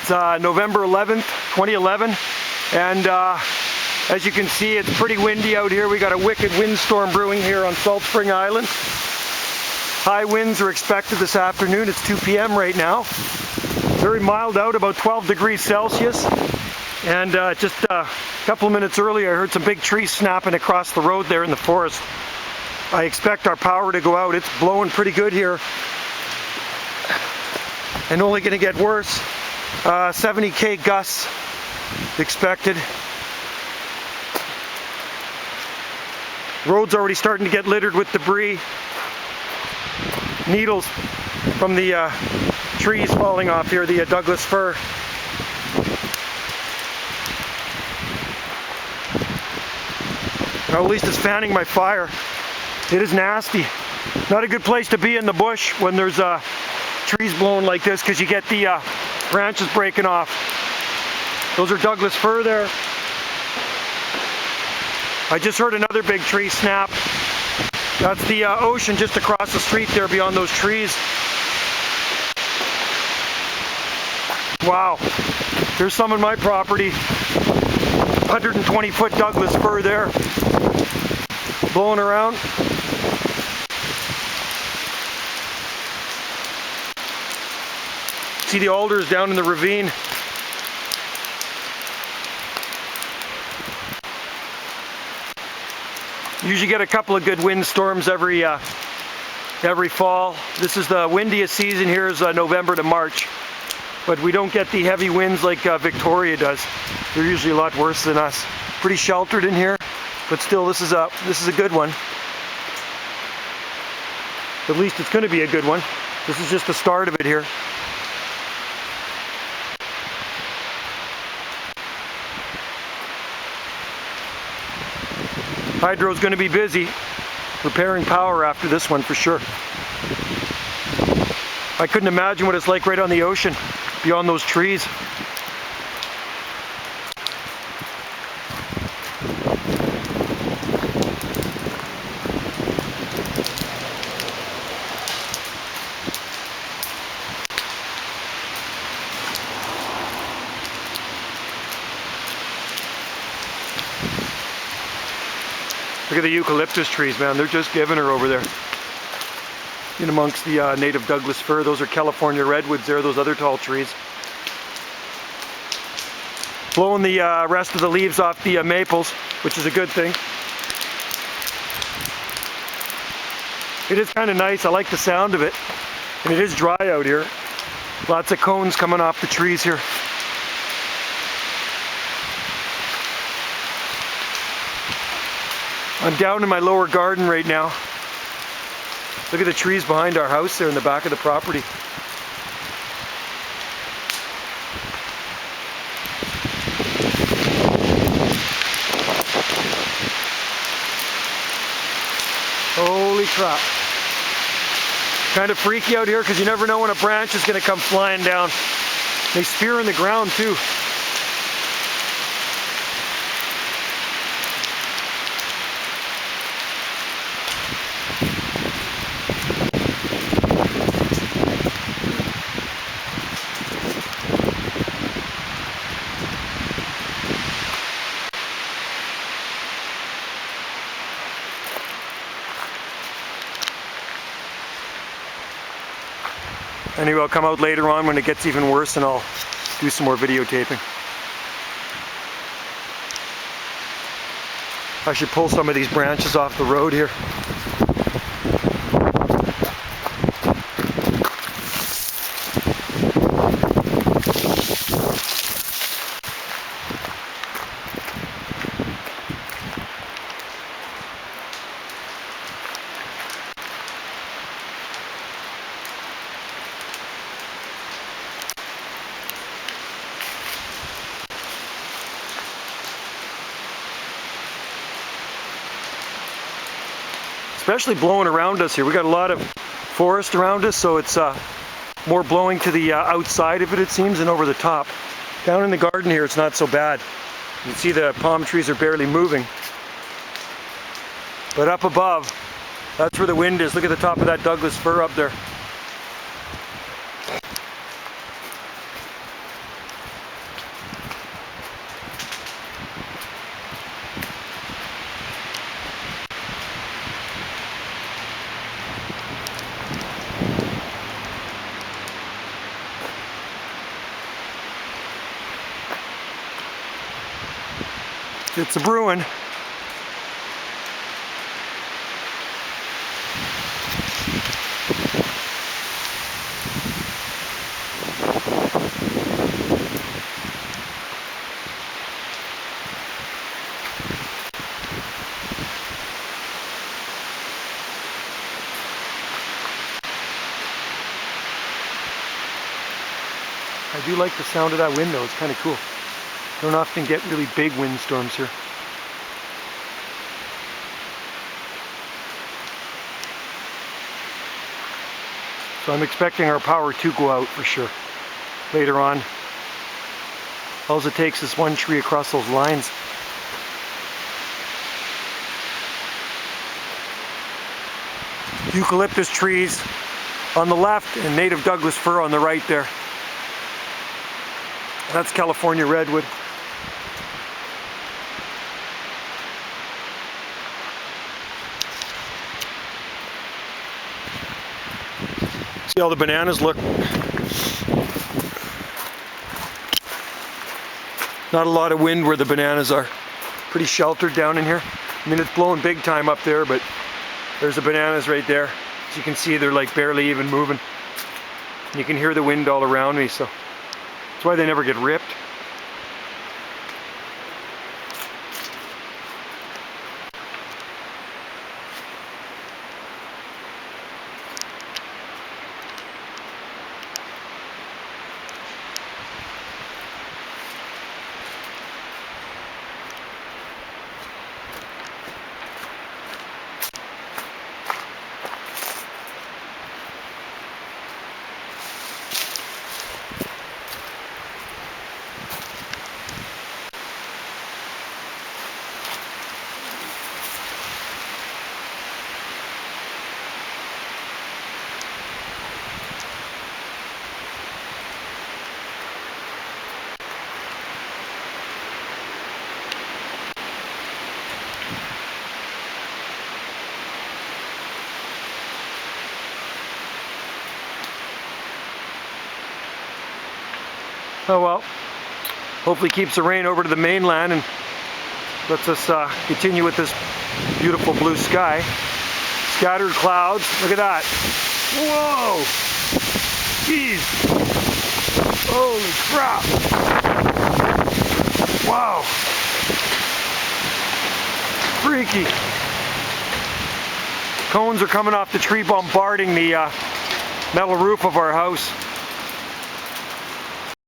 It's November 11th, 2011, and as you can see, it's pretty windy out here. We got a wicked windstorm brewing here on Salt Spring Island. High winds are expected this afternoon. It's 2 p.m. right now. Very mild out, about 12 degrees Celsius. And just a couple of minutes earlier, I heard some big trees snapping across the road there in the forest. I expect our power to go out. It's blowing pretty good here, and only going to get worse. 70k gusts expected. Road's already starting to get littered with debris. Needles from the trees falling off here, the Douglas fir. Well, at least it's fanning my fire. It is nasty. Not a good place to be in the bush when there's trees blowing like this, because you get the branches breaking off. Those are Douglas fir there. I just heard another big tree snap. That's the ocean just across the street there beyond those trees. Wow. There's some on my property. 120-foot Douglas fir there. Blowing around. See the alders down in the ravine. Usually get a couple of good windstorms every fall. This is the windiest season here, is November to March. But we don't get the heavy winds like Victoria does. They're usually a lot worse than us. Pretty sheltered in here, but still this is a good one. At least it's going to be a good one. This is just the start of it here. Hydro's going to be busy repairing power after this one for sure. I couldn't imagine what it's like right on the ocean, beyond those trees. Look at the eucalyptus trees, man. They're just giving her over there. In amongst the native Douglas fir. Those are California redwoods there, those other tall trees. Blowing the rest of the leaves off the maples, which is a good thing. It is kind of nice. I like the sound of it. And it is dry out here. Lots of cones coming off the trees here. I'm down in my lower garden right now. Look at the trees behind our house there in the back of the property. Holy crap. Kind of freaky out here because you never know when a branch is going to come flying down. They spear in the ground too. Anyway, I'll come out later on when it gets even worse and I'll do some more videotaping. I should pull some of these branches off the road here. Especially blowing around us here. We got a lot of forest around us, so it's more blowing to the outside of it, it seems, than over the top. Down in the garden here, it's not so bad. You can see the palm trees are barely moving. But up above, that's where the wind is. Look at the top of that Douglas fir up there. It's a brewing. I do like the sound of that wind though, it's kind of cool. Don't often get really big windstorms here. So I'm expecting our power to go out for sure later on. All it takes is one tree across those lines. Eucalyptus trees on the left and native Douglas fir on the right there. That's California redwood. See how the bananas look. Not a lot of wind where the bananas are. Pretty sheltered down in here. I mean, it's blowing big time up there, but there's the bananas right there. As you can see, they're like barely even moving. You can hear the wind all around me, so that's why they never get ripped. Oh well, hopefully keeps the rain over to the mainland and lets us continue with this beautiful blue sky. Scattered clouds, look at that. Whoa! Jeez! Holy crap! Wow! Freaky! Cones are coming off the tree bombarding the metal roof of our house.